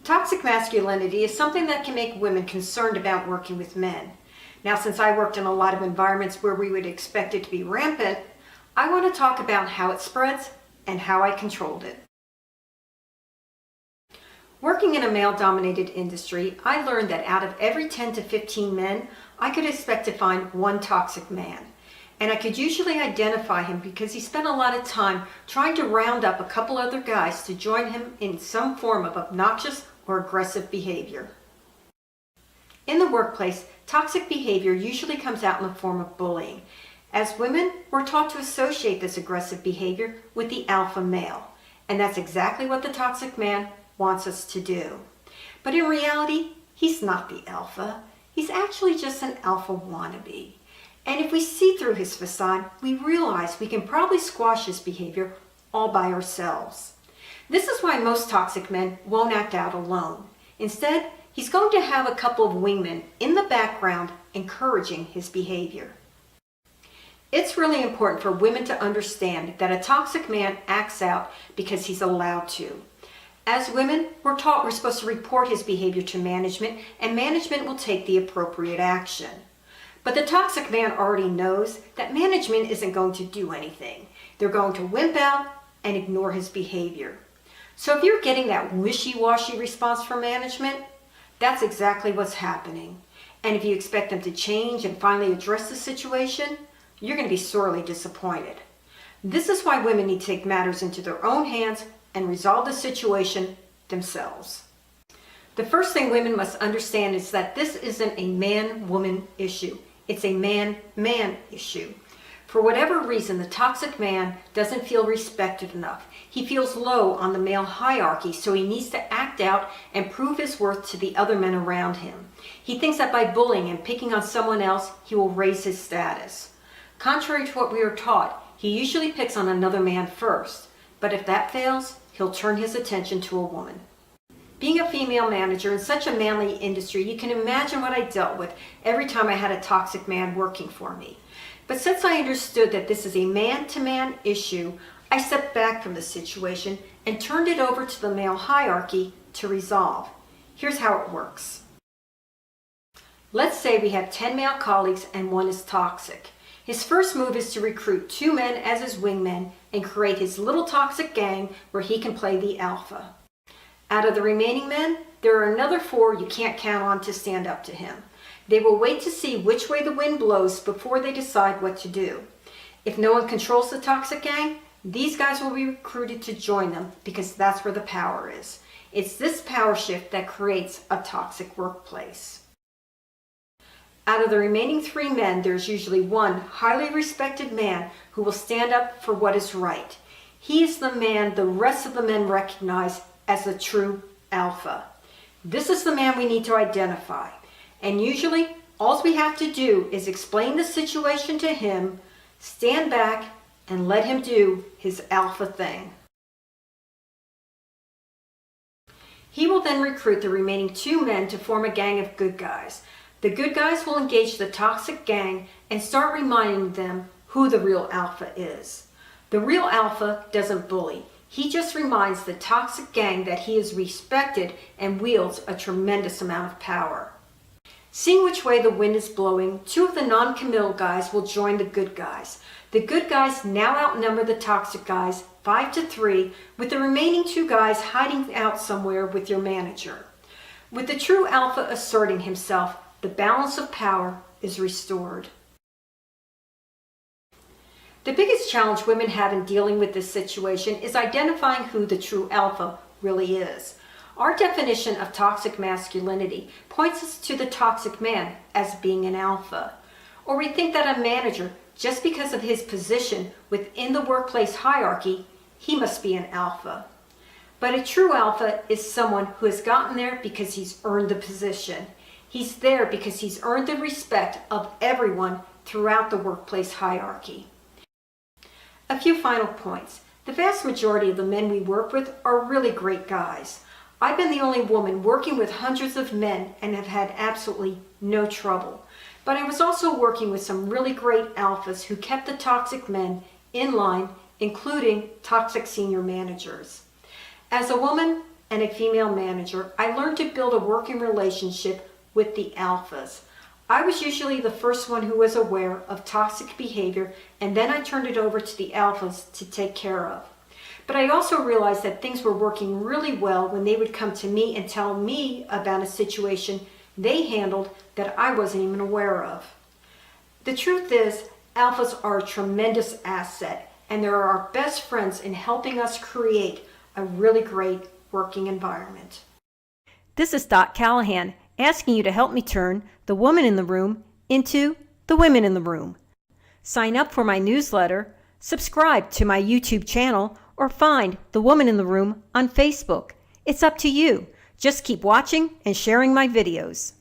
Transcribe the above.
Toxic masculinity is something that can make women concerned about working with men. Now, since I worked in a lot of environments where we would expect it to be rampant, I want to talk about how it spreads and how I controlled it. Working in a male-dominated industry, I learned that out of every 10 to 15 men, I could expect to find one toxic man. And I could usually identify him because he spent a lot of time trying to round up a couple other guys to join him in some form of obnoxious or aggressive behavior. In the workplace, toxic behavior usually comes out in the form of bullying. As women, we're taught to associate this aggressive behavior with the alpha male, and that's exactly what the toxic man wants us to do. But in reality, he's not the alpha. He's actually just an alpha wannabe. And if we see through his facade, we realize we can probably squash his behavior all by ourselves. This is why most toxic men won't act out alone. Instead, he's going to have a couple of wingmen in the background encouraging his behavior. It's really important for women to understand that a toxic man acts out because he's allowed to. As women, we're taught we're supposed to report his behavior to management, and management will take the appropriate action. But the toxic man already knows that management isn't going to do anything. They're going to wimp out and ignore his behavior. So if you're getting that wishy-washy response from management, that's exactly what's happening. And if you expect them to change and finally address the situation, you're going to be sorely disappointed. This is why women need to take matters into their own hands and resolve the situation themselves. The first thing women must understand is that this isn't a man-woman issue. It's a man-man issue. For whatever reason, the toxic man doesn't feel respected enough. He feels low on the male hierarchy, so he needs to act out and prove his worth to the other men around him. He thinks that by bullying and picking on someone else, he will raise his status. Contrary to what we are taught, he usually picks on another man first. But if that fails, he'll turn his attention to a woman. Being a female manager in such a manly industry, you can imagine what I dealt with every time I had a toxic man working for me. But since I understood that this is a man-to-man issue, I stepped back from the situation and turned it over to the male hierarchy to resolve. Here's how it works. Let's say we have 10 male colleagues and one is toxic. His first move is to recruit 2 men as his wingmen and create his little toxic gang where he can play the alpha. Out of the remaining men, there are another 4 you can't count on to stand up to him. They will wait to see which way the wind blows before they decide what to do. If no one controls the toxic gang, these guys will be recruited to join them because that's where the power is. It's this power shift that creates a toxic workplace. Out of the remaining 3 men, there's usually one highly respected man who will stand up for what is right. He is the man the rest of the men recognize as the true alpha. This is the man we need to identify. And usually, all we have to do is explain the situation to him, stand back, and let him do his alpha thing. He will then recruit the remaining 2 men to form a gang of good guys. The good guys will engage the toxic gang and start reminding them who the real alpha is. The real alpha doesn't bully. He just reminds the toxic gang that he is respected and wields a tremendous amount of power. Seeing which way the wind is blowing, 2 of the non-committal guys will join the good guys. The good guys now outnumber the toxic guys 5-3, with the remaining 2 guys hiding out somewhere with your manager. With the true alpha asserting himself, the balance of power is restored. The biggest challenge women have in dealing with this situation is identifying who the true alpha really is. Our definition of toxic masculinity points us to the toxic man as being an alpha. Or we think that a manager, just because of his position within the workplace hierarchy, he must be an alpha. But a true alpha is someone who has gotten there because he's earned the position. He's there because he's earned the respect of everyone throughout the workplace hierarchy. A few final points. The vast majority of the men we work with are really great guys. I've been the only woman working with hundreds of men and have had absolutely no trouble. But I was also working with some really great alphas who kept the toxic men in line, including toxic senior managers. As a woman, and a female manager, I learned to build a working relationship with the alphas. I was usually the first one who was aware of toxic behavior, and then I turned it over to the alphas to take care of. But I also realized that things were working really well when they would come to me and tell me about a situation they handled that I wasn't even aware of. The truth is, alphas are a tremendous asset, and they're our best friends in helping us create a really great working environment. This is Dot Callahan asking you to help me turn the woman in the room into the women in the room. Sign up for my newsletter, subscribe to my YouTube channel, or find The Woman in the Room on Facebook. It's up to you. Just keep watching and sharing my videos.